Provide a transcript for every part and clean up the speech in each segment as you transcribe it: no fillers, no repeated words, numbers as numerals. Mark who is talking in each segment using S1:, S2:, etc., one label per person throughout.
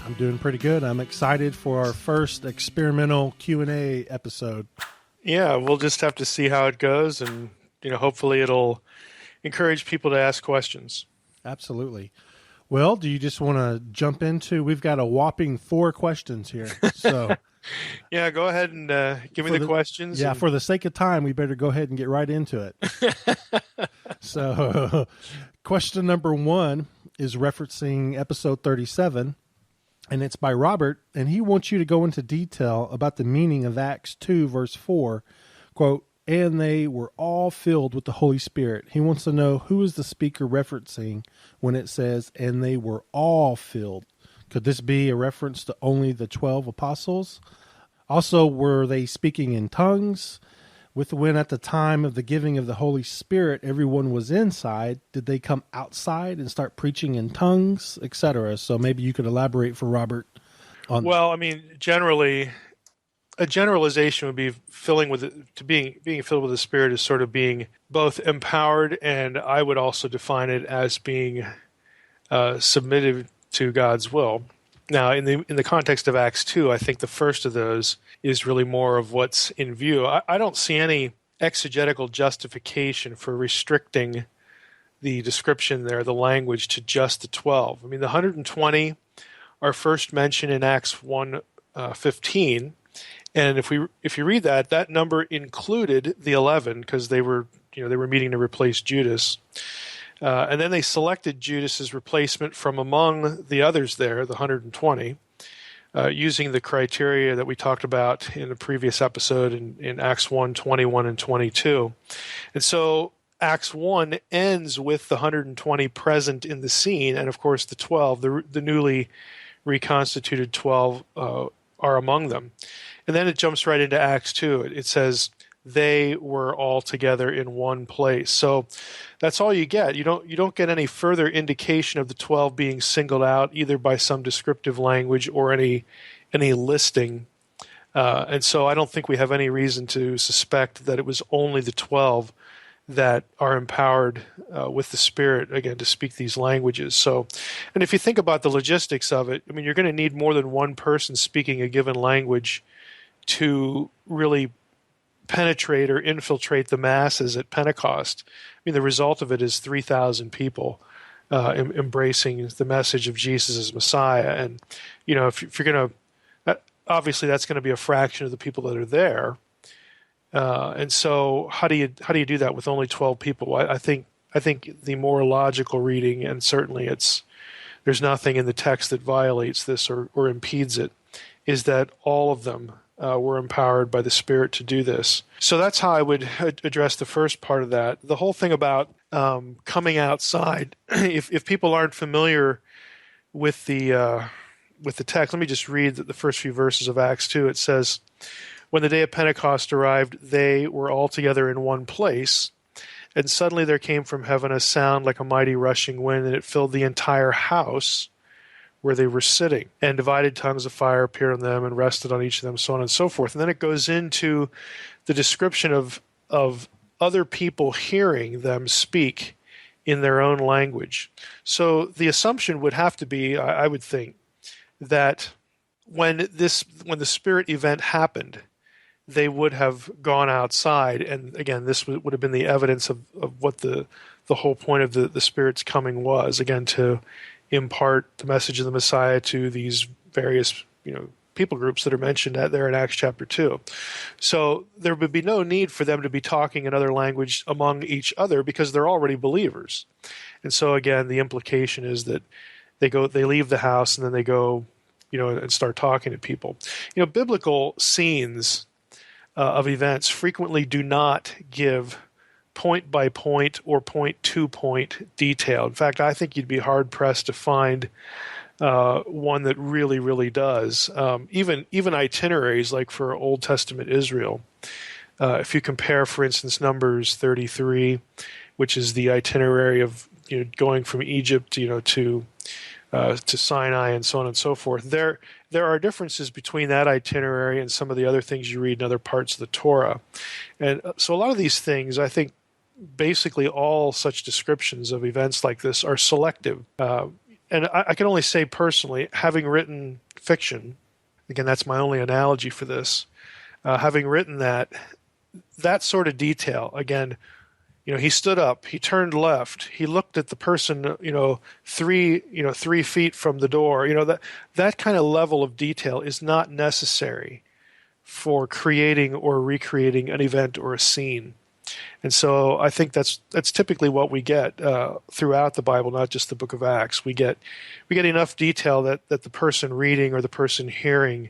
S1: I'm doing pretty good. I'm excited for our first experimental Q&A episode.
S2: Yeah, we'll just have to see how it goes, and hopefully it'll encourage people to ask questions.
S1: Absolutely. Well, do you just want to jump into? We've got a whopping 4 questions here. So,
S2: yeah, go ahead and give me the questions.
S1: Yeah, for the sake of time, we better go ahead and get right into it. So, question number 1 is referencing episode 37, and it's by Robert, and he wants you to go into detail about the meaning of Acts 2, verse 4, quote, "And they were all filled with the Holy Spirit." He wants to know, who is the speaker referencing when it says, "and they were all filled"? Could this be a reference to only the 12 apostles? Also, were they speaking in tongues? When at the time of the giving of the Holy Spirit, everyone was inside, did they come outside and start preaching in tongues, etc.? So maybe you could elaborate for Robert on that.
S2: Well, I mean, generally, a generalization would be being filled with the Spirit is sort of being both empowered, and I would also define it as being submitted to God's will. Now, in the context of Acts 2, I think the first of those is really more of what's in view. I don't see any exegetical justification for restricting the description there, the language, to just the 12. I mean, the 120 are first mentioned in Acts 1:15. And if you read that number included the 11 because they were meeting to replace Judas, and then they selected Judas's replacement from among the others there, the 120, using the criteria that we talked about in the previous episode in Acts 1:21 and 22, and so Acts 1 ends with the 120 present in the scene, and of course the 12, the newly reconstituted 12, are among them. And then it jumps right into Acts 2. It says they were all together in one place. So that's all you get. You don't get any further indication of the 12 being singled out either by some descriptive language or any listing. And so I don't think we have any reason to suspect that it was only the 12 that are empowered with the Spirit, again, to speak these languages. So, and if you think about the logistics of it, I mean, you're going to need more than one person speaking a given language to really penetrate or infiltrate the masses at Pentecost. I mean, the result of it is 3,000 people embracing the message of Jesus as Messiah. And, if you're going to, obviously that's going to be a fraction of the people that are there. And so how do you do that with only 12 people? I think the more logical reading, and certainly there's nothing in the text that violates this or impedes it, is that all of them were empowered by the Spirit to do this. So that's how I would address the first part of that. The whole thing about coming outside, if people aren't familiar with the text, let me just read the first few verses of Acts 2. It says, "When the day of Pentecost arrived, they were all together in one place, and suddenly there came from heaven a sound like a mighty rushing wind, and it filled the entire house where they were sitting. And divided tongues of fire appeared on them and rested on each of them," so on and so forth. And then it goes into the description of other people hearing them speak in their own language. So the assumption would have to be, I would think, that when the Spirit event happened, they would have gone outside. And again, this would have been the evidence of what the whole point of the Spirit's coming was, again, to impart the message of the Messiah to these various people groups that are mentioned there in Acts chapter 2. So there would be no need for them to be talking another language among each other because they're already believers. And so again, the implication is that they leave the house and then they go and start talking to people. Biblical scenes of events frequently do not give point by point or point to point detail. In fact, I think you'd be hard pressed to find one that really, really does. Even itineraries, like for Old Testament Israel, if you compare, for instance, Numbers 33, which is the itinerary of going from Egypt, to Sinai and so on and so forth. There are differences between that itinerary and some of the other things you read in other parts of the Torah. And so a lot of these things, I think, basically all such descriptions of events like this are selective. and I can only say personally, having written fiction, again, that's my only analogy for this. Having written that sort of detail, again, he stood up, he turned left, he looked at the person, 3 feet from the door. That kind of level of detail is not necessary for creating or recreating an event or a scene. And so I think that's typically what we get throughout the Bible, not just the Book of Acts. We get enough detail that the person reading or the person hearing,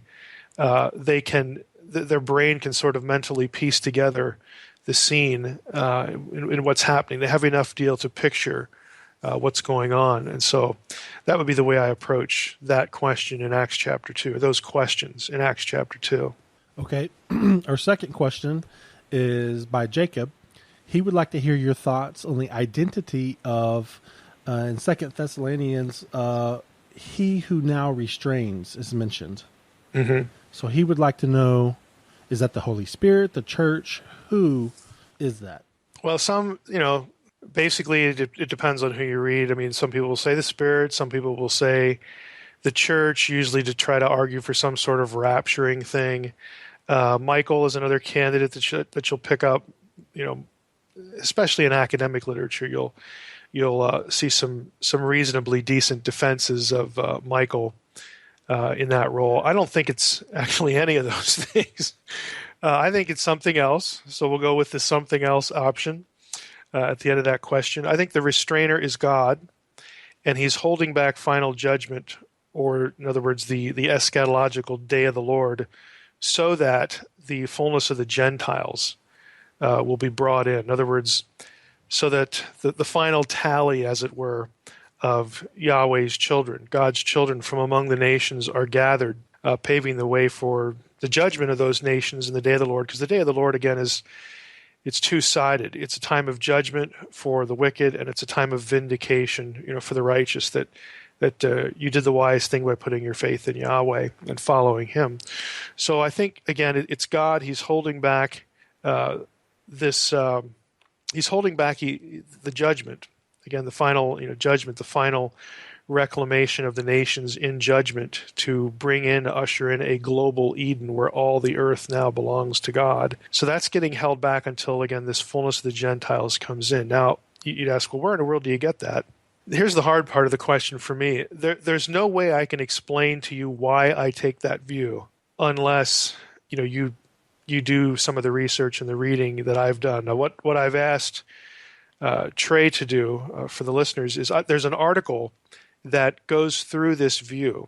S2: their brain can sort of mentally piece together the scene in what's happening. They have enough deal to picture what's going on. And so that would be the way I approach that question in Acts chapter 2, or those questions in Acts chapter 2.
S1: Okay. Our second question is by Jacob. He would like to hear your thoughts on the identity of, in 2 Thessalonians, he who now restrains is mentioned.
S2: Mm-hmm.
S1: So he would like to know, is that the Holy Spirit, the church? Who is that?
S2: Well, basically it depends on who you read. I mean, some people will say the Spirit, some people will say the church, usually to try to argue for some sort of rapturing thing. Michael is another candidate that you'll pick up, especially in academic literature. You'll see some reasonably decent defenses of Michael in that role. I don't think it's actually any of those things. I think it's something else. So we'll go with the something else option at the end of that question. I think the restrainer is God, and he's holding back final judgment, or in other words, the eschatological day of the Lord, so that the fullness of the Gentiles will be brought in. In other words, so that the final tally, as it were, of Yahweh's children, God's children from among the nations are gathered, paving the way for the judgment of those nations in the day of the Lord. Because the day of the Lord, again, it's two-sided. It's a time of judgment for the wicked, and it's a time of vindication, for the righteous, that you did the wise thing by putting your faith in Yahweh and following Him. So I think, again, it's God. He's holding back he's holding back the judgment. Again, the final judgment, the final reclamation of the nations in judgment to usher in a global Eden where all the earth now belongs to God. So that's getting held back until, again, this fullness of the Gentiles comes in. Now, you'd ask, well, where in the world do you get that? Here's the hard part of the question for me. There's no way I can explain to you why I take that view unless you do some of the research and the reading that I've done. Now, what I've asked Trey to do for the listeners is there's an article that goes through this view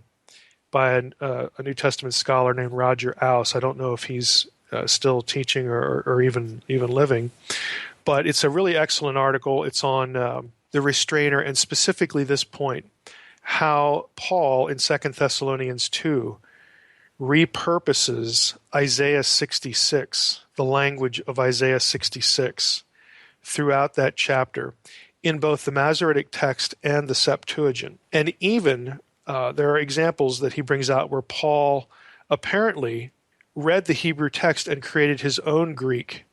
S2: by a New Testament scholar named Roger Ouse. I don't know if he's still teaching or even living, but it's a really excellent article. It's on the restrainer, and specifically this point, how Paul in 2 Thessalonians 2 repurposes Isaiah 66, the language of Isaiah 66, throughout that chapter in both the Masoretic text and the Septuagint. And even there are examples that he brings out where Paul apparently read the Hebrew text and created his own Greek.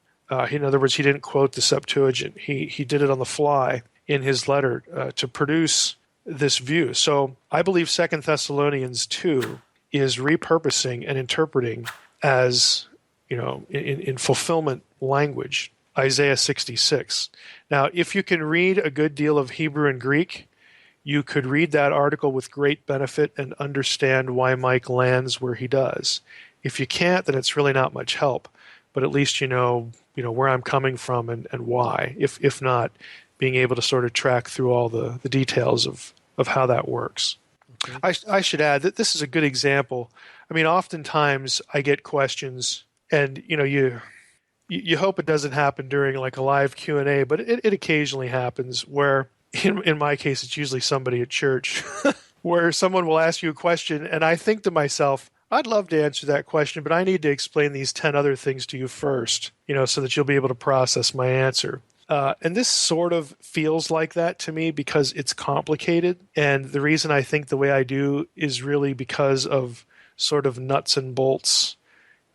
S2: In other words, he didn't quote the Septuagint. He did it on the fly in his letter to produce this view. So I believe 2 Thessalonians 2 is repurposing and interpreting as, in fulfillment language, Isaiah 66. Now, if you can read a good deal of Hebrew and Greek, you could read that article with great benefit and understand why Mike lands where he does. If you can't, then it's really not much help. But at least you know where I'm coming from and why. If not, being able to sort of track through all the details of how that works. Okay. I should add that this is a good example. I mean, oftentimes I get questions, and you hope it doesn't happen during like a live Q&A, but it occasionally happens where, in my case, it's usually somebody at church, where someone will ask you a question, and I think to myself, I'd love to answer that question, but I need to explain these 10 other things to you first, so that you'll be able to process my answer. And this sort of feels like that to me because it's complicated. And the reason I think the way I do is really because of sort of nuts and bolts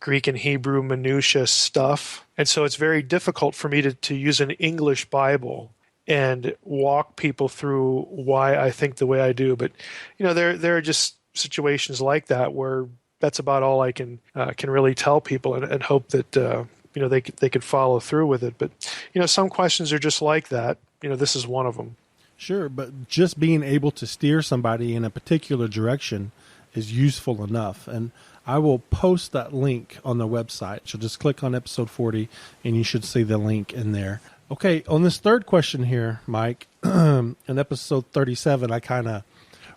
S2: Greek and Hebrew minutia stuff. And so it's very difficult for me to use an English Bible and walk people through why I think the way I do. But there are just situations like that where that's about all I can really tell people, and hope that they could follow through with it. But some questions are just like that. This is one of them.
S1: Sure, but just being able to steer somebody in a particular direction is useful enough. And I will post that link on the website. So just click on episode 40 and you should see the link in there. Okay, on this third question here, Mike, in episode 37, I kind of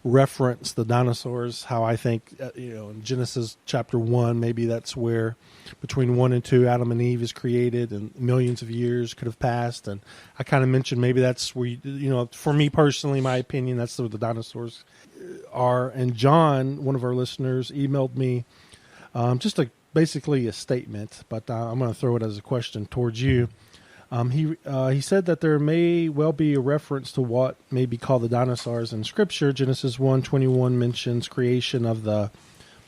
S1: reference the dinosaurs, how I think, in Genesis chapter 1, maybe that's where between 1 and 2, Adam and Eve is created and millions of years could have passed. And I kind of mentioned maybe that's where, for me personally, my opinion, that's where the dinosaurs are. And John, one of our listeners, emailed me basically a statement, but I'm going to throw it as a question towards you. He said that there may well be a reference to what may be called the dinosaurs in Scripture. Genesis 1:21 mentions creation of the...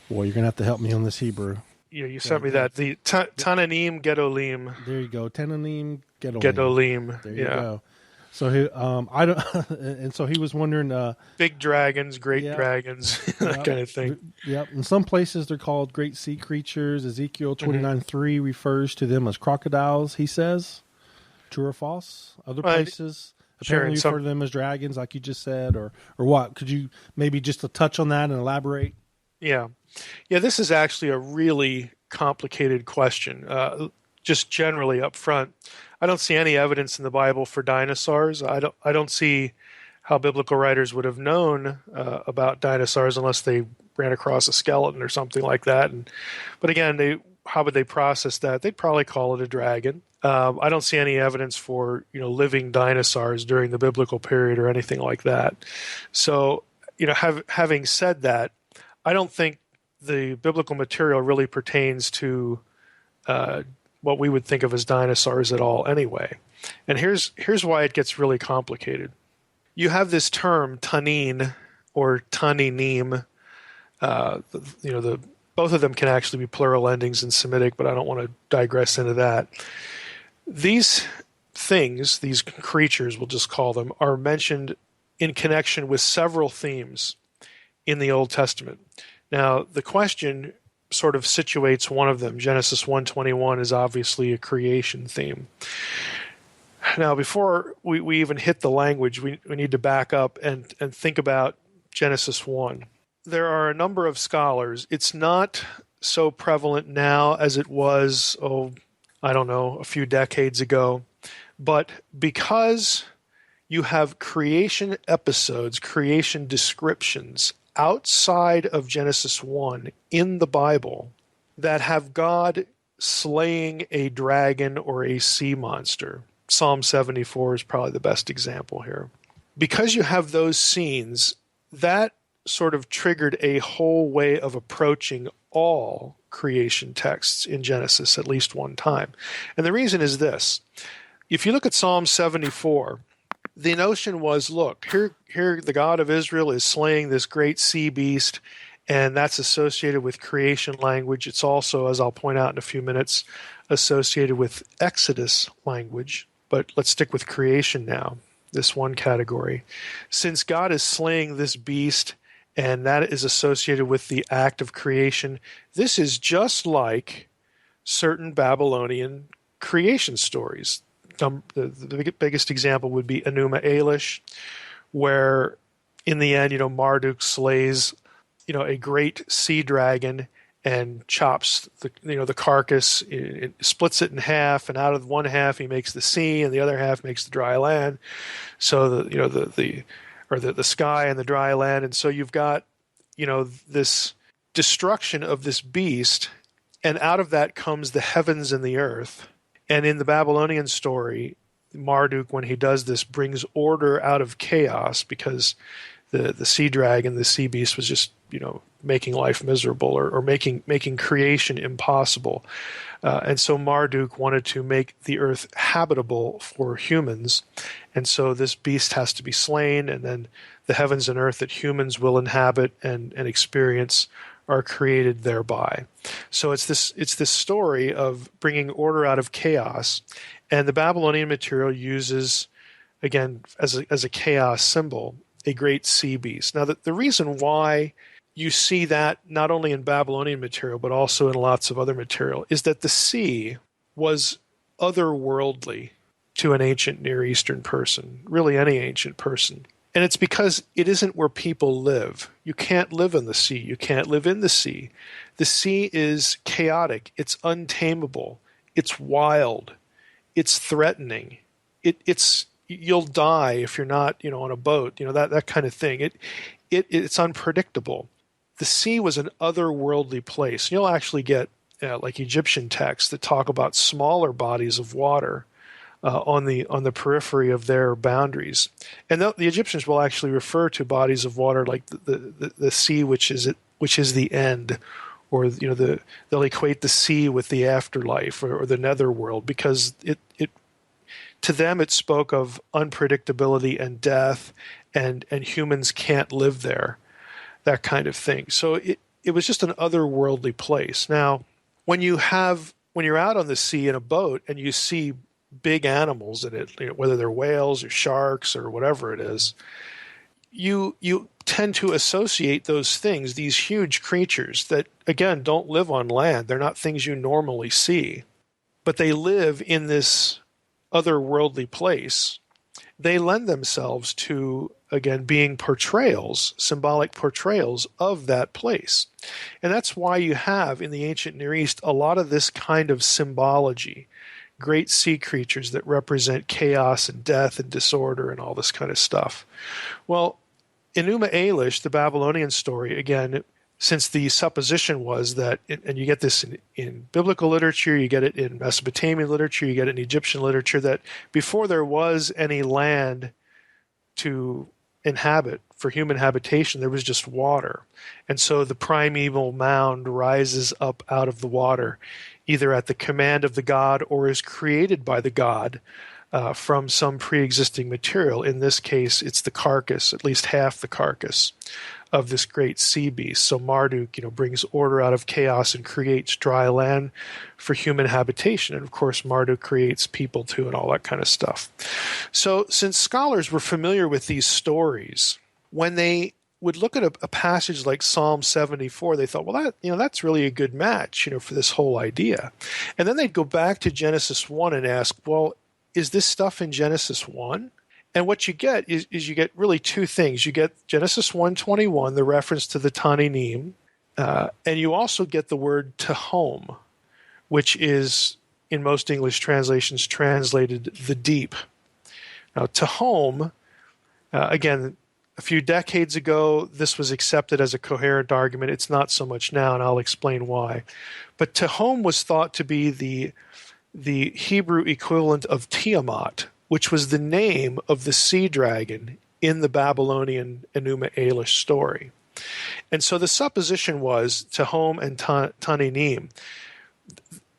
S1: Boy, you're going to have to help me on this Hebrew.
S2: Yeah, you sent me that. The Tananim Gedolim.
S1: There you go. Tananim Gedolim.
S2: Gedolim.
S1: There you go. So he, I don't, and so he was wondering,
S2: big dragons, great dragons, that kind of thing.
S1: Yep. In some places they're called great sea creatures. Ezekiel 29:3 refers to them as crocodiles, he says. True or false? Other places apparently refer to them as dragons, like you just said, or what? Could you maybe just a touch on that and elaborate?
S2: Yeah. This is actually a really complicated question. Just generally up front, I don't see any evidence in the Bible for dinosaurs. I don't see how biblical writers would have known about dinosaurs unless they ran across a skeleton or something like that. But again, how would they process that? They'd probably call it a dragon. I don't see any evidence for living dinosaurs during the biblical period or anything like that. So having said that, I don't think the biblical material really pertains to what we would think of as dinosaurs at all anyway. And here's why it gets really complicated. You have this term tanin or taninim. Both of them can actually be plural endings in Semitic, but I don't want to digress into that. These things, these creatures, we'll just call them, are mentioned in connection with several themes in the Old Testament. Now, the question sort of situates one of them. Genesis 1:21 is obviously a creation theme. Now, before we even hit the language, we need to back up and think about Genesis 1. There are a number of scholars. It's not so prevalent now as it was, a few decades ago. But because you have creation episodes, creation descriptions outside of Genesis 1 in the Bible that have God slaying a dragon or a sea monster. Psalm 74 is probably the best example here. Because you have those scenes, that sort of triggered a whole way of approaching all creation texts in Genesis at least one time. And the reason is this. If you look at Psalm 74, the notion was, look, here the God of Israel is slaying this great sea beast, and that's associated with creation language. It's also, as I'll point out in a few minutes, associated with Exodus language. But let's stick with creation now, this one category. Since God is slaying this beast, and that is associated with the act of creation, this is just like certain Babylonian creation stories. The biggest example would be Enuma Elish, where in the end, Marduk slays, a great sea dragon and chops the carcass, it splits it in half, and out of one half he makes the sea, and the other half makes the dry land. So the sky and the dry land, and so you've got this destruction of this beast, and out of that comes the heavens and the earth. And in the Babylonian story, Marduk, when he does this, brings order out of chaos because the sea dragon, the sea beast, was just making life miserable or making creation impossible. And so Marduk wanted to make the earth habitable for humans, and so this beast has to be slain, and then the heavens and earth that humans will inhabit and experience are created thereby. So it's this story of bringing order out of chaos, and the Babylonian material uses again, as a chaos symbol, a great sea beast. Now, the reason why you see that not only in Babylonian material, but also in lots of other material, is that the sea was otherworldly to an ancient Near Eastern person, really any ancient person. And it's because it isn't where people live. You can't live in the sea. You can't live in the sea. The sea is chaotic. It's untamable. It's wild. It's threatening. It's you'll die if you're not, on a boat, that kind of thing. It's unpredictable. The sea was an otherworldly place. You'll actually get like Egyptian texts that talk about smaller bodies of water on the periphery of their boundaries, and the Egyptians will actually refer to bodies of water like the sea, which is the end, or they'll equate the sea with the afterlife or the netherworld, because it to them it spoke of unpredictability and death, and humans can't live there, that kind of thing. So it was just an otherworldly place. Now, when you're out on the sea in a boat and you see big animals in it, whether they're whales or sharks or whatever it is, you tend to associate those things, these huge creatures that, again, don't live on land. They're not things you normally see, but they live in this otherworldly place. They lend themselves to, again, being symbolic portrayals of that place. And that's why you have in the ancient Near East a lot of this kind of symbology. Great sea creatures that represent chaos and death and disorder and all this kind of stuff. Well, Enuma Elish, the Babylonian story, again, since the supposition was that, and you get this in biblical literature, you get it in Mesopotamian literature, you get it in Egyptian literature, that before there was any land to inhabit for human habitation, there was just water. And so the primeval mound rises up out of the water, either at the command of the god or is created by the god from some pre-existing material. In this case, it's the carcass, at least half the carcass of this great sea beast. So Marduk, brings order out of chaos and creates dry land for human habitation. And of course, Marduk creates people too and all that kind of stuff. So since scholars were familiar with these stories, when they would look at a passage like Psalm 74, they thought, well, that's really a good match, for this whole idea. And then they'd go back to Genesis 1 and ask, well, is this stuff in Genesis 1? And what you get is you get really two things. You get Genesis 1:21, the reference to the Tananim, and you also get the word Tehom, which is, in most English translations, translated the deep. Now, Tehom, again, a few decades ago, this was accepted as a coherent argument. It's not so much now, and I'll explain why. But Tehom was thought to be the Hebrew equivalent of Tiamat, which was the name of the sea dragon in the Babylonian Enuma Elish story. And so the supposition was Tehom and Tananim.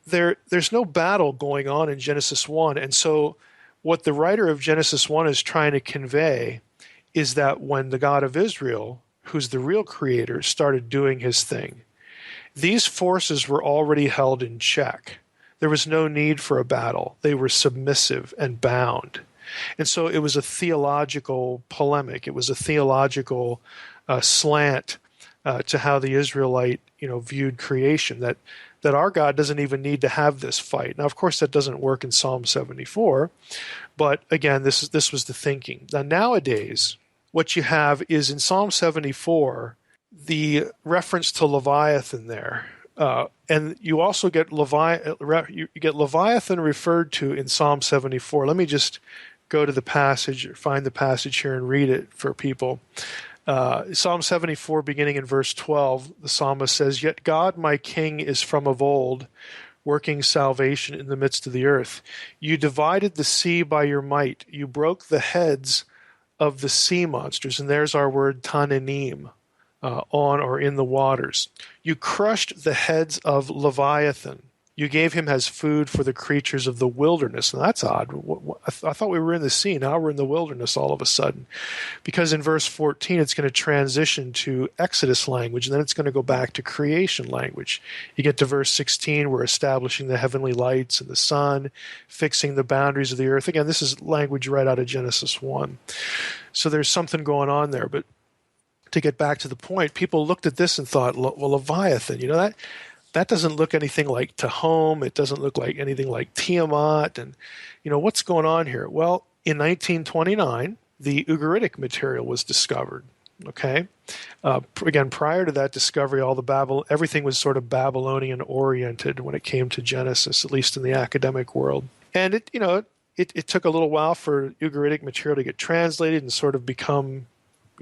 S2: There's no battle going on in Genesis 1, and so what the writer of Genesis 1 is trying to convey is that when the God of Israel, who's the real creator, started doing his thing, these forces were already held in check. There was no need for a battle. They were submissive and bound. And so it was a theological polemic. It was a theological slant to how the Israelite, viewed creation, that our God doesn't even need to have this fight. Now, of course, that doesn't work in Psalm 74, but again, this was the thinking. Now, nowadays, what you have is in Psalm 74, the reference to Leviathan there. And you also get Leviathan referred to in Psalm 74. Let me just go to the passage, or find the passage here and read it for people. Psalm 74, beginning in verse 12, the psalmist says, "Yet God, my King, is from of old, working salvation in the midst of the earth. You divided the sea by your might. You broke the heads of the sea monsters." And there's our word Tananim. On or in the waters. You crushed the heads of Leviathan. You gave him as food for the creatures of the wilderness. Now that's odd. I thought we were in the sea. Now we're in the wilderness all of a sudden. Because in verse 14, it's going to transition to Exodus language, and then it's going to go back to creation language. You get to verse 16, we're establishing the heavenly lights and the sun, fixing the boundaries of the earth. Again, this is language right out of Genesis 1. So there's something going on there. But to get back to the point, people looked at this and thought, well, Leviathan, that doesn't look anything like Tehom. It doesn't look like anything like Tiamat. And, what's going on here? Well, in 1929, the Ugaritic material was discovered. Okay? Again, prior to that discovery, everything was sort of Babylonian-oriented when it came to Genesis, at least in the academic world. And it took a little while for Ugaritic material to get translated and sort of become,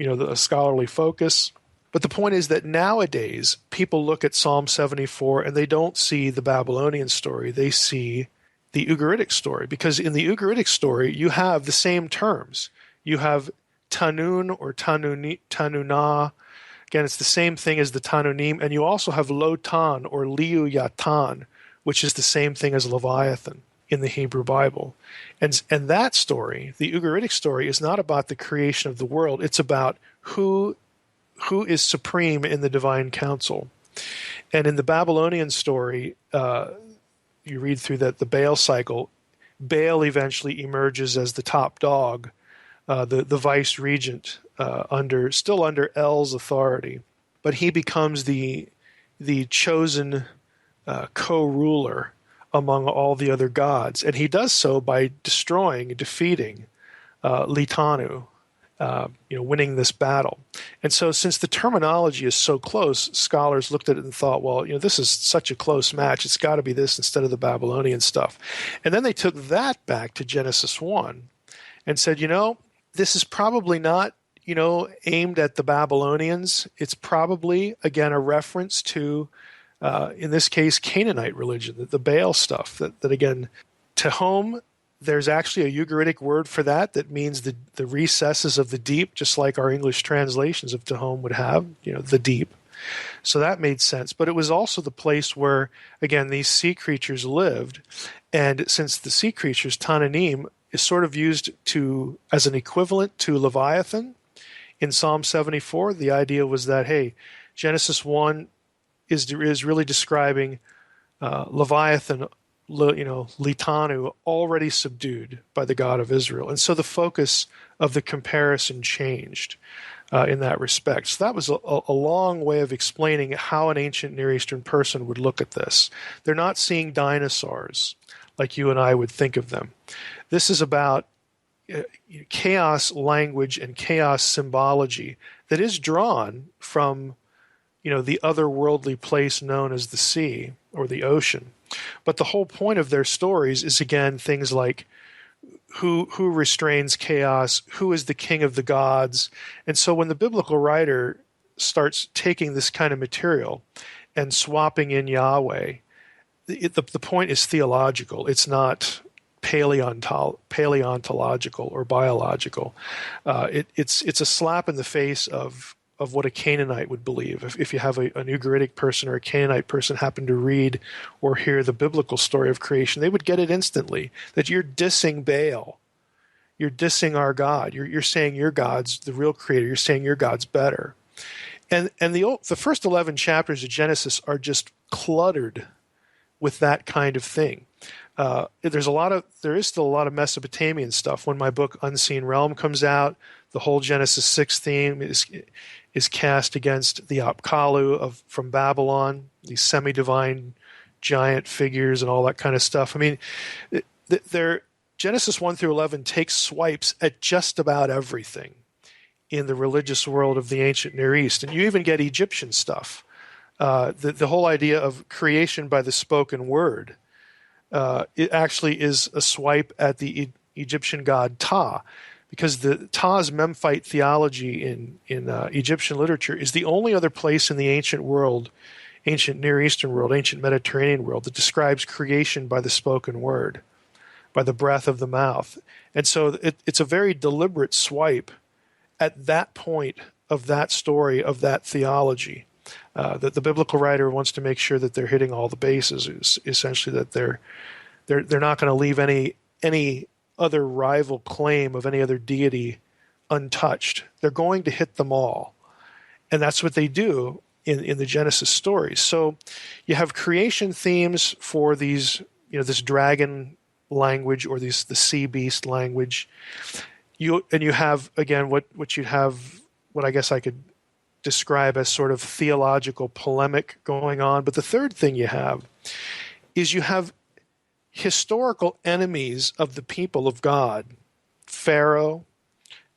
S2: a scholarly focus. But the point is that nowadays, people look at Psalm 74 and they don't see the Babylonian story. They see the Ugaritic story. Because in the Ugaritic story, you have the same terms. You have Tanun or Tanunah. Again, it's the same thing as the Tanunim. And you also have Lotan or Liu Yatan, which is the same thing as Leviathan in the Hebrew Bible. And that story, the Ugaritic story, is not about the creation of the world. It's about who is supreme in the divine council. And in the Babylonian story, you read through that the Baal cycle, Baal eventually emerges as the top dog, the vice regent, still under El's authority, but he becomes the chosen co-ruler among all the other gods, and he does so by defeating Litanu, winning this battle. And so since the terminology is so close, scholars looked at it and thought, well, this is such a close match. It's got to be this instead of the Babylonian stuff. And then they took that back to Genesis 1 and said, this is probably not, aimed at the Babylonians. It's probably, again, a reference to, in this case, Canaanite religion, the Baal stuff, that again, Tehom. There's actually a Ugaritic word for that means the recesses of the deep, just like our English translations of Tehom would have, the deep. So that made sense. But it was also the place where, again, these sea creatures lived. And since the sea creatures, Tananim, is sort of used as an equivalent to Leviathan in Psalm 74, the idea was that, hey, Genesis 1 is really describing Leviathan, Litanu, already subdued by the God of Israel. And so the focus of the comparison changed in that respect. So that was a long way of explaining how an ancient Near Eastern person would look at this. They're not seeing dinosaurs like you and I would think of them. This is about chaos language and chaos symbology that is drawn from the otherworldly place known as the sea or the ocean. But the whole point of their stories is, again, things like who restrains chaos, who is the king of the gods. And so when the biblical writer starts taking this kind of material and swapping in Yahweh, the point is theological. It's not paleontological or biological. It's a slap in the face of what a Canaanite would believe. If you have an Ugaritic person or a Canaanite person happen to read or hear the biblical story of creation, they would get it instantly, that you're dissing Baal. You're dissing our God. You're saying your God's the real creator. You're saying your God's better. And the first 11 chapters of Genesis are just cluttered with that kind of thing. There is still a lot of Mesopotamian stuff. When my book Unseen Realm comes out, the whole Genesis 6 theme is cast against the Apkallu from Babylon, these semi-divine giant figures and all that kind of stuff. I mean, Genesis 1 through 11 takes swipes at just about everything in the religious world of the ancient Near East. And you even get Egyptian stuff. The whole idea of creation by the spoken word, it actually is a swipe at the Egyptian god Ptah. Because the Ptah's Memphite theology in Egyptian literature is the only other place in the ancient world, ancient Near Eastern world, ancient Mediterranean world, that describes creation by the spoken word, by the breath of the mouth. And so it's a very deliberate swipe at that point of that story, of that theology. The biblical writer wants to make sure that they're hitting all the bases, essentially that they're not going to leave any other rival claim of any other deity untouched. They're going to hit them all. And that's what they do in the Genesis stories. So you have creation themes for these, this dragon language or the sea beast language. You have, again, what I guess I could describe as sort of theological polemic going on. But the third thing you have is you have historical enemies of the people of God. Pharaoh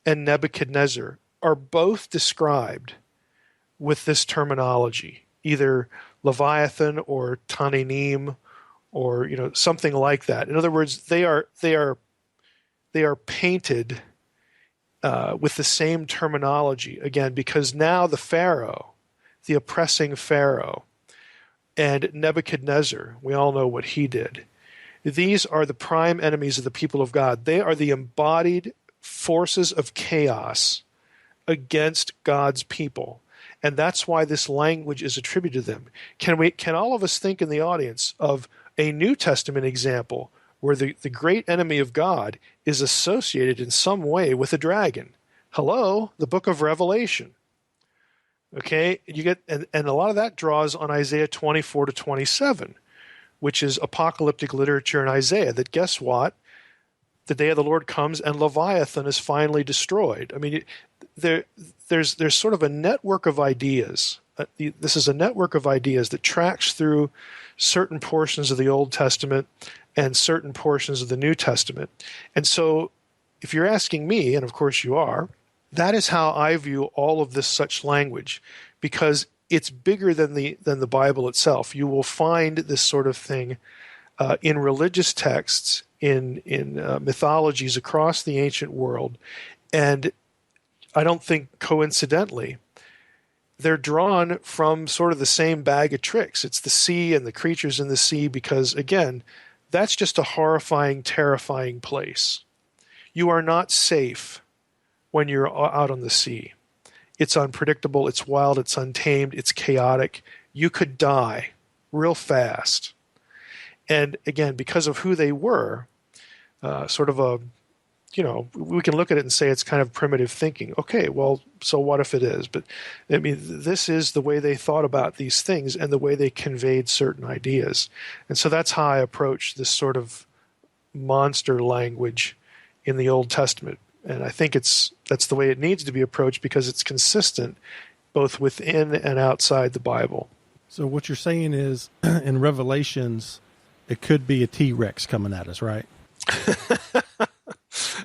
S2: and Nebuchadnezzar are both described with this terminology, either Leviathan or Tananim or something like that. In other words, they are painted with the same terminology, again, because now the Pharaoh, the oppressing Pharaoh, and Nebuchadnezzar, we all know what he did. These are the prime enemies of the people of God. They are the embodied forces of chaos against God's people. And that's why this language is attributed to them. Can all of us think in the audience of a New Testament example where the great enemy of God is associated in some way with a dragon? Hello, the book of Revelation. Okay, you get and a lot of that draws on Isaiah 24 to 27, which is apocalyptic literature in Isaiah, that guess what? The day of the Lord comes and Leviathan is finally destroyed. I mean, there's sort of a network of ideas. This is a network of ideas that tracks through certain portions of the Old Testament and certain portions of the New Testament. And so if you're asking me, and of course you are, that is how I view all of this such language, because it's bigger than the Bible itself. You will find this sort of thing in religious texts, in mythologies across the ancient world, and I don't think coincidentally, they're drawn from sort of the same bag of tricks. It's the sea and the creatures in the sea because, again, that's just a horrifying, terrifying place. You are not safe when you're out on the sea. It's unpredictable, it's wild, it's untamed, it's chaotic. You could die real fast. And again, because of who they were, sort of a, we can look at it and say it's kind of primitive thinking. Okay, well, so what if it is? But I mean, this is the way they thought about these things and the way they conveyed certain ideas. And so that's how I approach this sort of monster language in the Old Testament. And I think that's the way it needs to be approached because it's consistent both within and outside the Bible.
S1: So what you're saying is in Revelations, it could be a T-Rex coming at us, right?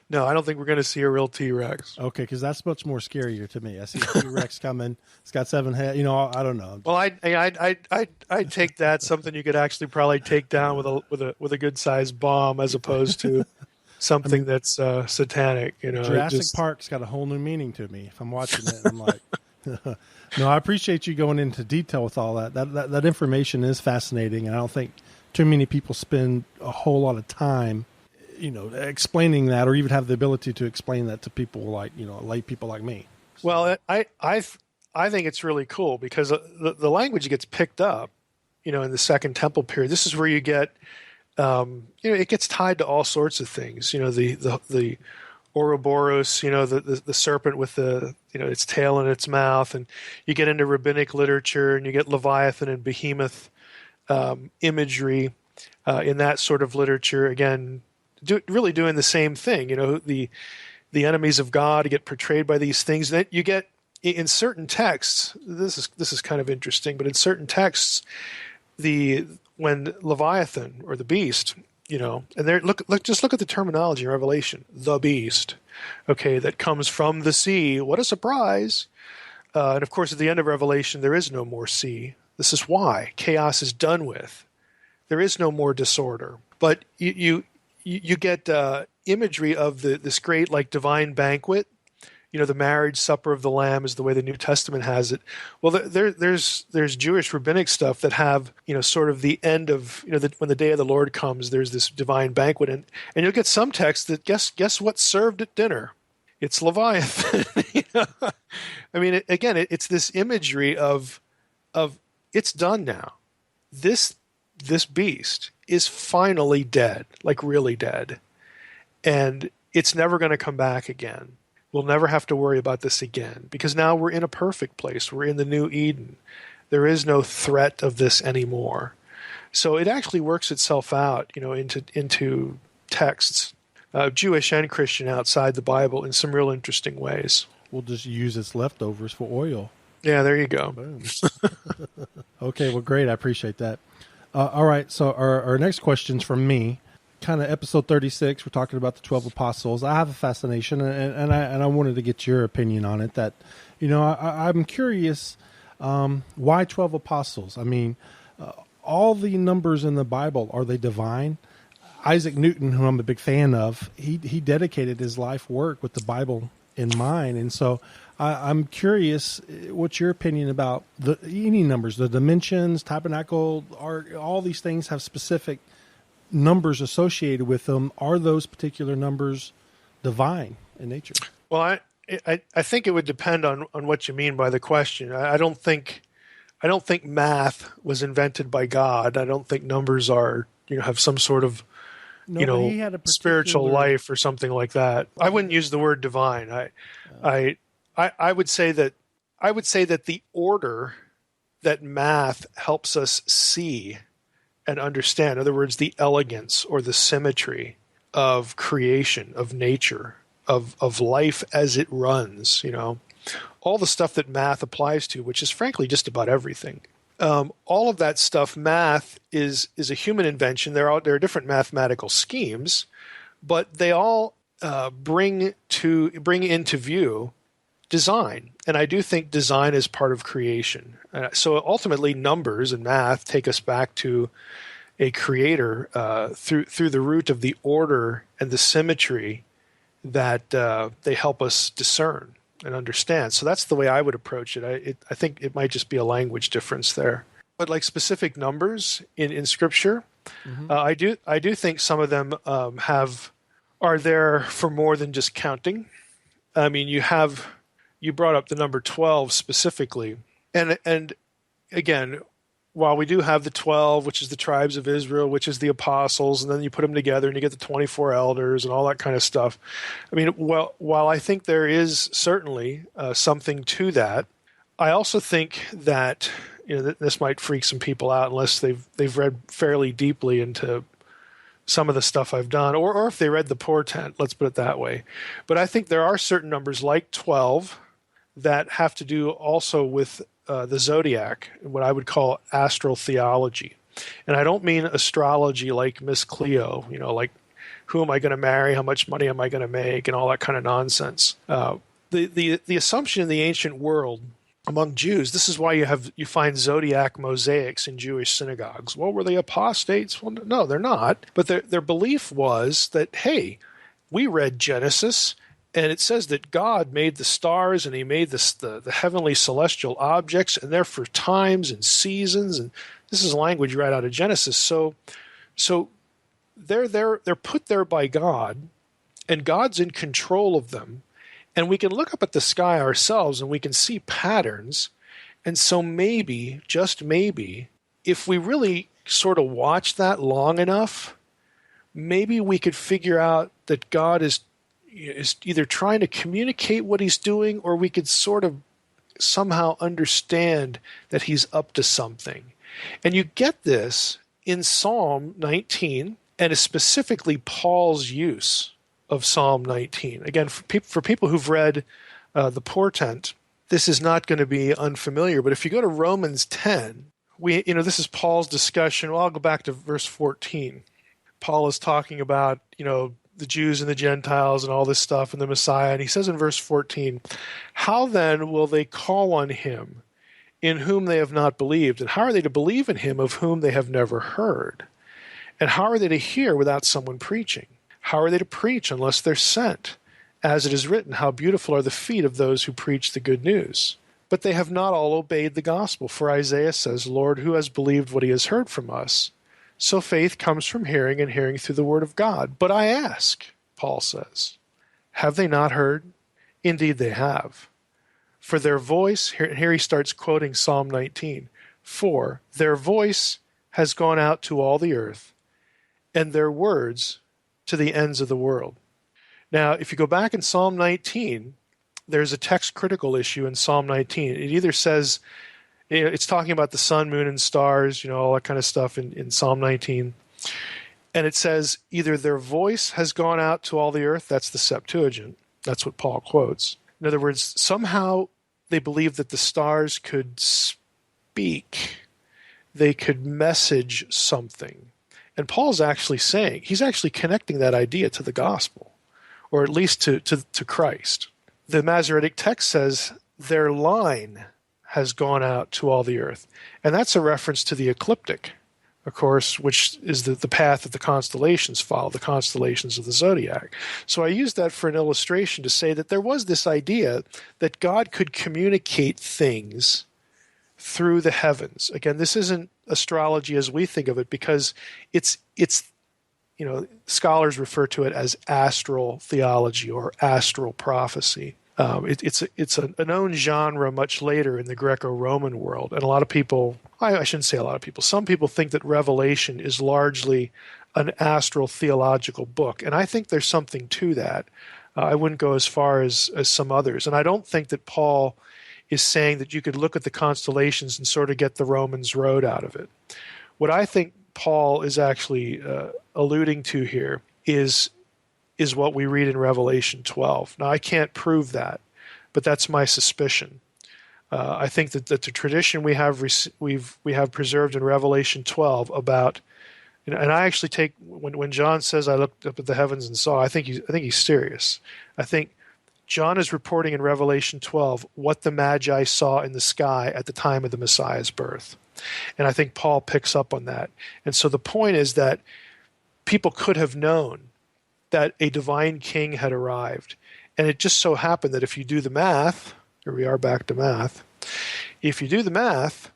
S2: No, I don't think we're going to see a real T-Rex.
S1: Okay, because that's much more scarier to me. I see a T-Rex coming. It's got 7 heads. I don't know.
S2: Well, I'd take that something you could actually probably take down with a good sized bomb as opposed to something that's satanic.
S1: Jurassic Park's got a whole new meaning to me. If I'm watching it, I'm like, no. I appreciate you going into detail with all that. That information is fascinating, and I don't think too many people spend a whole lot of time explaining that, or even have the ability to explain that to people like, lay people like me. So.
S2: Well, I think it's really cool because the language gets picked up, in the Second Temple period. This is where you get, it gets tied to all sorts of things. The Ouroboros, the serpent with the, its tail in its mouth, and you get into rabbinic literature, and you get Leviathan and Behemoth imagery in that sort of literature. Again, really doing the same thing. The enemies of God get portrayed by these things. Then you get in certain texts. This is kind of interesting, but in certain texts, when Leviathan or the beast, and there look at the terminology in Revelation. The beast, okay, that comes from the sea. What a surprise! And of course, at the end of Revelation, there is no more sea. This is why chaos is done with. There is no more disorder. But you get imagery of this great divine banquet. The marriage supper of the Lamb is the way the New Testament has it. Well, there's Jewish rabbinic stuff that have sort of the end of when the day of the Lord comes. There's this divine banquet, and you'll get some texts that guess what's served at dinner. It's Leviathan. I mean, it's this imagery of of it's done now. This beast is finally dead, like really dead. And it's never going to come back again. We'll never have to worry about this again because now we're in a perfect place. We're in the new Eden. There is no threat of this anymore. So it actually works itself out, into texts, Jewish and Christian outside the Bible in some real interesting ways.
S1: We'll just use its leftovers for oil.
S2: Yeah, there you go.
S1: Boom. Okay, well, great. I appreciate that. All right, so our next question's from me. Kind of episode 36, we're talking about the 12 apostles. I have a fascination, and I wanted to get your opinion on it. That, I'm curious, why 12 apostles? I mean, all the numbers in the Bible, are they divine? Isaac Newton, who I'm a big fan of, he dedicated his life work with the Bible in mind, and so I'm curious, what's your opinion about any numbers, the dimensions, tabernacle, all these things have specific numbers associated with them. Are those particular numbers divine in nature?
S2: Well, I think it would depend on what you mean by the question. I don't think math was invented by God. I don't think numbers are have some sort of
S1: He had a
S2: spiritual life or something like that. I wouldn't use the word divine. I would say that the order that math helps us see and understand, in other words, the elegance or the symmetry of creation, of nature, of life as it runs, all the stuff that math applies to, which is frankly just about everything. All of that stuff, math is a human invention. There are different mathematical schemes, but they all bring into view design. And I do think design is part of creation. So ultimately, numbers and math take us back to a creator through the root of the order and the symmetry that they help us discern and understand. So that's the way I would approach it. I think it might just be a language difference there. But like specific numbers in Scripture, mm-hmm. I do think some of them are there for more than just counting. I mean, you brought up the number 12 specifically, and again, while we do have the 12, which is the tribes of Israel, which is the apostles, and then you put them together and you get the 24 elders and all that kind of stuff. I mean, while I think there is certainly something to that, I also think that this might freak some people out unless they've read fairly deeply into some of the stuff I've done, or if they read the portent, let's put it that way. But I think there are certain numbers like 12 that have to do also with the zodiac, what I would call astral theology. And I don't mean astrology like Miss Cleo, like who am I going to marry, how much money am I going to make, and all that kind of nonsense. The assumption in the ancient world among Jews, this is why you find zodiac mosaics in Jewish synagogues. Well, were they apostates? Well, no, they're not. But their belief was that, hey, we read Genesis, and it says that God made the stars and he made the heavenly celestial objects, and they're for times and seasons. And this is language right out of Genesis. So they're put there by God, and God's in control of them. And we can look up at the sky ourselves and we can see patterns. And so maybe, just maybe, if we really sort of watch that long enough, maybe we could figure out that God is either trying to communicate what he's doing, or we could sort of somehow understand that he's up to something. And you get this in Psalm 19, and is specifically Paul's use of Psalm 19. Again, for people who've read the portent, this is not going to be unfamiliar. But if you go to Romans 10, this is Paul's discussion. Well, I'll go back to verse 14. Paul is talking about, the Jews and the Gentiles and all this stuff and the Messiah. And he says in verse 14, how then will they call on him in whom they have not believed? And how are they to believe in him of whom they have never heard? And how are they to hear without someone preaching? How are they to preach unless they're sent? As it is written, how beautiful are the feet of those who preach the good news. But they have not all obeyed the gospel. For Isaiah says, Lord, who has believed what he has heard from us? So faith comes from hearing, and hearing through the word of God. But I ask, Paul says, have they not heard? Indeed they have. For their voice, here he starts quoting Psalm 19, 4, their voice has gone out to all the earth, and their words to the ends of the world. Now, if you go back in Psalm 19, there's a text critical issue in Psalm 19. It either says, it's talking about the sun, moon, and stars, all that kind of stuff in Psalm 19. And it says either their voice has gone out to all the earth, that's the Septuagint, that's what Paul quotes. In other words, somehow they believe that the stars could speak, they could message something. And Paul's actually saying, he's actually connecting that idea to the gospel, or at least to Christ. The Masoretic text says their line has gone out to all the earth. And that's a reference to the ecliptic, of course, which is the path that the constellations follow, the constellations of the zodiac. So I use that for an illustration to say that there was this idea that God could communicate things through the heavens. Again, this isn't astrology as we think of it, because it's scholars refer to it as astral theology or astral prophecy. It's a known genre much later in the Greco-Roman world, and a lot of people, I shouldn't say a lot of people, some people think that Revelation is largely an astral theological book, and I think there's something to that. I wouldn't go as far as some others, and I don't think that Paul is saying that you could look at the constellations and sort of get the Romans road out of it. What I think Paul is actually alluding to here is what we read in Revelation 12. Now, I can't prove that, but that's my suspicion. I think that the tradition we have preserved in Revelation 12 about, and I actually take when John says, "I looked up at the heavens and saw," I think he's serious. I think John is reporting in Revelation 12 what the Magi saw in the sky at the time of the Messiah's birth. And I think Paul picks up on that. And so the point is that people could have known that a divine king had arrived. And it just so happened that if you do the math, here we are back to math, if you do the math,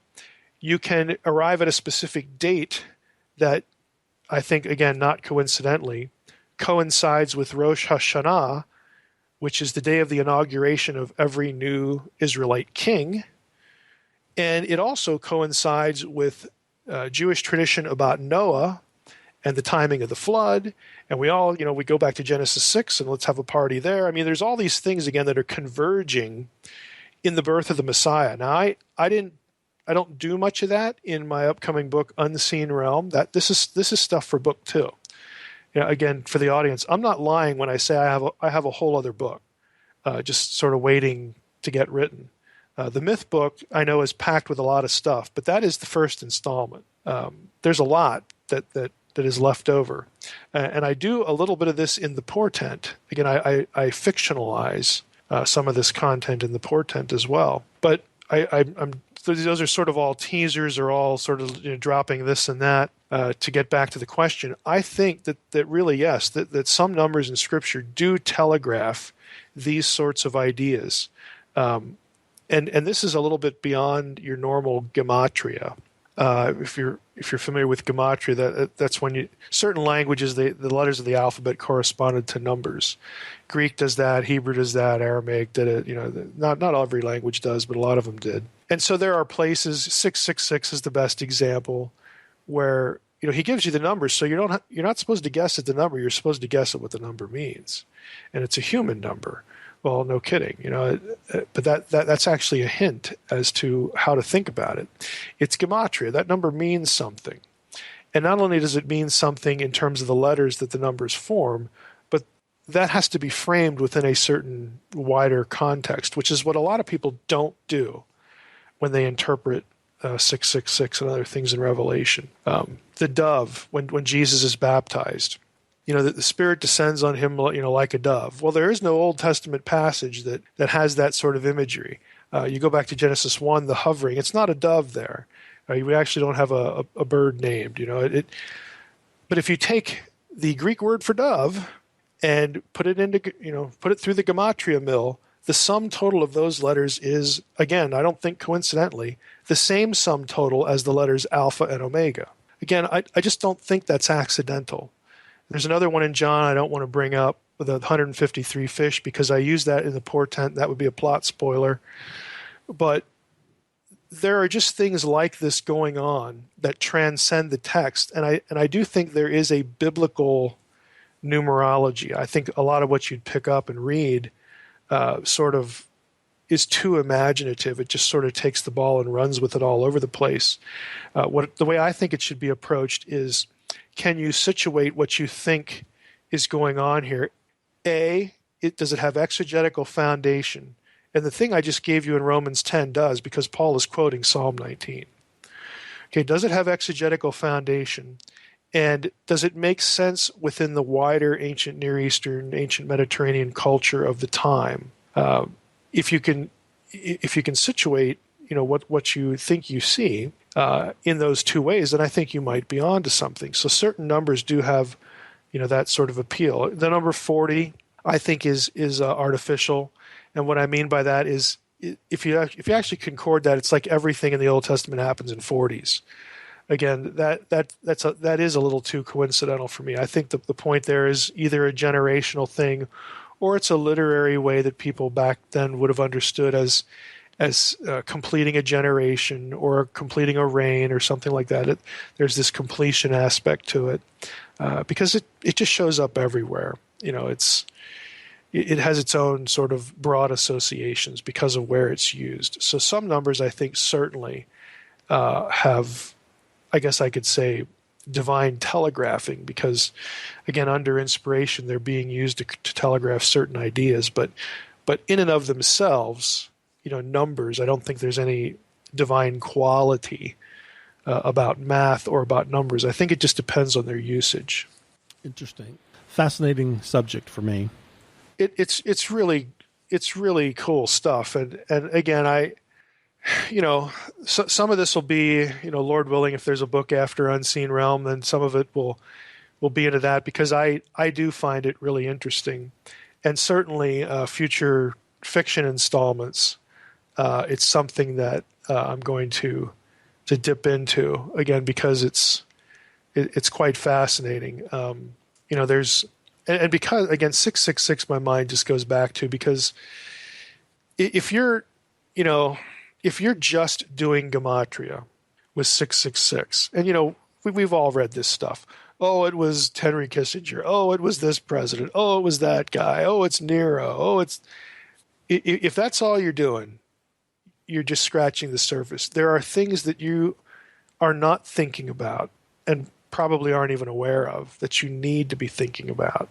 S2: you can arrive at a specific date that I think, again, not coincidentally, coincides with Rosh Hashanah, which is the day of the inauguration of every new Israelite king. And it also coincides with Jewish tradition about Noah and the timing of the flood. And we all, we go back to Genesis 6 and let's have a party there. I mean, there's all these things, again, that are converging in the birth of the Messiah. Now, I don't do much of that in my upcoming book, Unseen Realm. This is stuff for book 2. Again, for the audience, I'm not lying when I say I have a whole other book, just sort of waiting to get written. The myth book, I know, is packed with a lot of stuff, but that is the first installment. There's a lot that is left over. And I do a little bit of this in the portent. Again, I fictionalize some of this content in the portent as well. But those are sort of all teasers, or all sort of dropping this and that to get back to the question. I think that really, yes, that some numbers in Scripture do telegraph these sorts of ideas. And this is a little bit beyond your normal gematria. If you're familiar with gematria, that's when certain languages, the letters of the alphabet corresponded to numbers. Greek does that, Hebrew does that, Aramaic did it. Not every language does, but a lot of them did. And so there are places. 666 is the best example, where he gives you the numbers, so you're not supposed to guess at the number. You're supposed to guess at what the number means, and it's a human number. Well, no kidding, but that's actually a hint as to how to think about it. It's gematria. That number means something. And not only does it mean something in terms of the letters that the numbers form, but that has to be framed within a certain wider context, which is what a lot of people don't do when they interpret 666 and other things in Revelation. The dove, when Jesus is baptized, that the Spirit descends on him, like a dove. Well, there is no Old Testament passage that has that sort of imagery. You go back to Genesis 1, the hovering. It's not a dove there. We actually don't have a bird named. But if you take the Greek word for dove and put it through the gematria mill, the sum total of those letters is, again, I don't think coincidentally, the same sum total as the letters alpha and omega. Again, I just don't think that's accidental. There's another one in John I don't want to bring up, with the 153 fish, because I use that in the portent. That would be a plot spoiler. But there are just things like this going on that transcend the text, and I do think there is a biblical numerology. I think a lot of what you'd pick up and read sort of is too imaginative. It just sort of takes the ball and runs with it all over the place. The way I think it should be approached is, can you situate what you think is going on here? Does it have exegetical foundation? And the thing I just gave you in Romans 10 does, because Paul is quoting Psalm 19. Okay, does it have exegetical foundation? And does it make sense within the wider ancient Near Eastern, ancient Mediterranean culture of the time? If you can situate, what you think you see in those two ways, then I think you might be onto something. So certain numbers do have, that sort of appeal. The number 40, I think, is artificial, and what I mean by that is, if you actually concord that, it's like everything in the Old Testament happens in 40s. Again, that is a little too coincidental for me. I think the point there is either a generational thing, or it's a literary way that people back then would have understood as completing a generation or completing a reign or something like that. There's this completion aspect to it because it just shows up everywhere. It has its own sort of broad associations because of where it's used. So some numbers, I think, certainly have, I guess I could say, divine telegraphing, because, again, under inspiration, they're being used to telegraph certain ideas. But in and of themselves, numbers, I don't think there's any divine quality about math or about numbers. I think it just depends on their usage. Interesting.
S1: Fascinating subject for me.
S2: It's really cool stuff. And again, some of this will be, Lord willing, if there's a book after Unseen Realm, then some of it will be into that, because I do find it really interesting. And certainly future fiction installments, it's something that I'm going to dip into, again, because it's quite fascinating. There's, and because, again, 666, my mind just goes back to, because if you're just doing gematria with 666, and we've all read this stuff. Oh, it was Henry Kissinger. Oh, it was this president. Oh, it was that guy. Oh, it's Nero. Oh, if that's all you're doing, you're just scratching the surface. There are things that you are not thinking about, and probably aren't even aware of, that you need to be thinking about,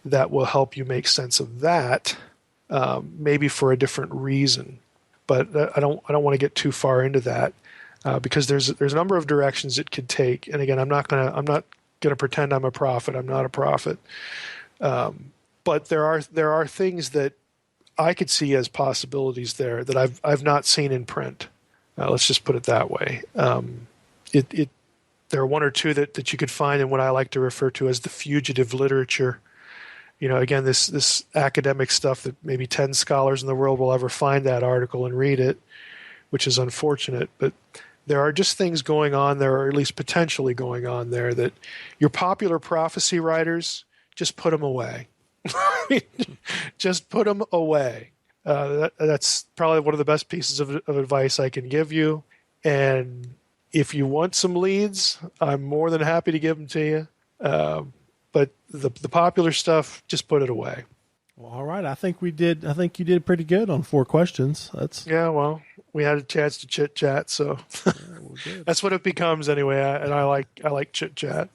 S2: that will help you make sense of that, maybe for a different reason. But I don't want to get too far into that because there's a number of directions it could take. And again, I'm not gonna pretend I'm a prophet. I'm not a prophet. But there are things that I could see as possibilities there that I've not seen in print. Let's just put it that way. There are one or two that you could find in what I like to refer to as the fugitive literature. Again, this academic stuff that maybe 10 scholars in the world will ever find that article and read it, which is unfortunate. But there are just things going on there, or at least potentially going on there, that your popular prophecy writers, just put them away. Just put them away. That's probably one of the best pieces of advice I can give you. And if you want some leads, I'm more than happy to give them to you. But the popular stuff, just put it away.
S1: Well, all right. I think you did pretty good on 4 questions.
S2: Yeah. Well, we had a chance to chit chat, so that's what it becomes anyway. And I like chit chat.